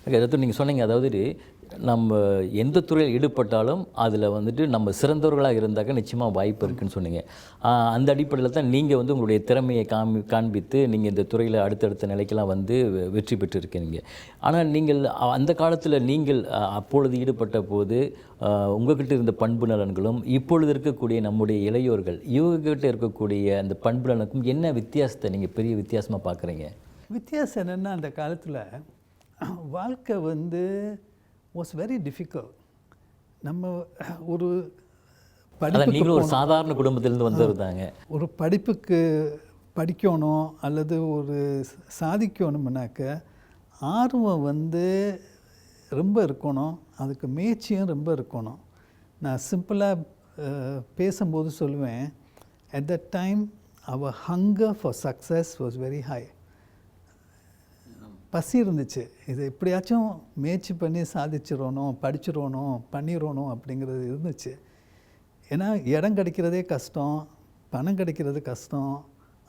Okay. அதாவது நீங்கள் சொன்னீங்க, அதாவது நம்ம எந்த துறையில் ஈடுபட்டாலும் அதில் வந்துட்டு நம்ம சிறந்தவர்களாக இருந்தாக்க நிச்சயமாக வாய்ப்பு இருக்குன்னு சொன்னீங்க. அந்த அடிப்படையில் தான் நீங்கள் வந்து உங்களுடைய திறமையை காண்பித்து நீங்கள் இந்த துறையில் அடுத்தடுத்த நிலைக்கெல்லாம் வந்து வெற்றி பெற்றிருக்கீங்க. ஆனால் நீங்கள் அந்த காலத்தில் நீங்கள் அப்பொழுது ஈடுபட்ட போது உங்கள்கிட்ட இருந்த பண்பு நலன்களும் இப்பொழுது இருக்கக்கூடிய நம்முடைய இளையோர்கள் இவங்ககிட்ட இருக்கக்கூடிய அந்த பண்பு நலனுக்கும் என்ன வித்தியாசத்தை நீங்கள் பெரிய வித்தியாசமாக பார்க்குறீங்க? வித்தியாசம் என்னென்னா, அந்த காலத்தில் வாழ்க்கை வந்து வாஸ் வெரி டிஃபிகல்ட். நம்ம ஒரு நீங்களும் ஒரு சாதாரண குடும்பத்திலேருந்து வந்தவர்தாங்க. ஒரு படிப்புக்கு படிக்கணும் அல்லது ஒரு சாதிக்கணும்னாக்க ஆர்வம் வந்து ரொம்ப இருக்கணும், அதுக்கு முயற்சியும் ரொம்ப இருக்கணும். நான் சிம்பிளாக பேசும்போது சொல்லுவேன், அட் தட் டைம் அவர் hunger for success was very high. பசி இருந்துச்சு, இது எப்படியாச்சும் முயற்சி பண்ணி சாதிச்சிடணும், படிச்சிடணும், பண்ணிடணும் அப்படிங்கிறது இருந்துச்சு. ஏன்னா இடம் கிடைக்கிறதே கஷ்டம், பணம் கிடைக்கிறது கஷ்டம்,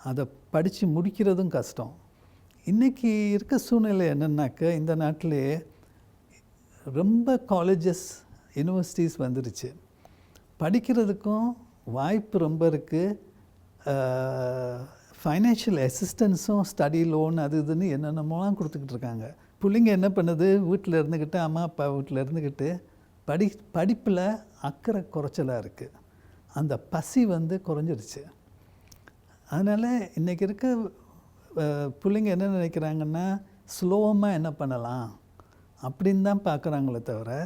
அதை படித்து முடிக்கிறதும் கஷ்டம். இன்றைக்கி இருக்க சூழ்நிலை என்னென்னாக்க, இந்த நாட்டிலே ரொம்ப காலேஜஸ் யூனிவர்சிட்டிஸ் வந்துருச்சு, படிக்கிறதுக்கும் வாய்ப்பு ரொம்ப இருக்குது. ஃபைனான்ஷியல் அசிஸ்டன்ஸும் ஸ்டடி லோன் அது இதுன்னு என்னென்னமோலாம் கொடுத்துக்கிட்டு இருக்காங்க. பிள்ளைங்க என்ன பண்ணுது, வீட்டில் இருந்துக்கிட்டு அம்மா அப்பா வீட்டில் இருந்துக்கிட்டு படிப்பில் அக்கறை குறைச்சலாக இருக்குது. அந்த பசி வந்து குறைஞ்சிருச்சு. அதனால் இன்றைக்கி இருக்க பிள்ளைங்க என்ன நினைக்கிறாங்கன்னா, ஸ்லோவமாக என்ன பண்ணலாம் அப்படின்னு தான் பார்க்குறாங்களே தவிர,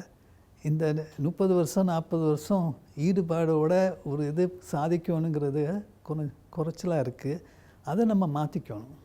இந்த 30 வருஷம் 40 வருஷம் ஈடுபாடோட ஒரு இது சாதிக்கணுங்கிறது குறைச்சலாக இருக்குது. அதை நம்ம மாற்றிக்கணும்.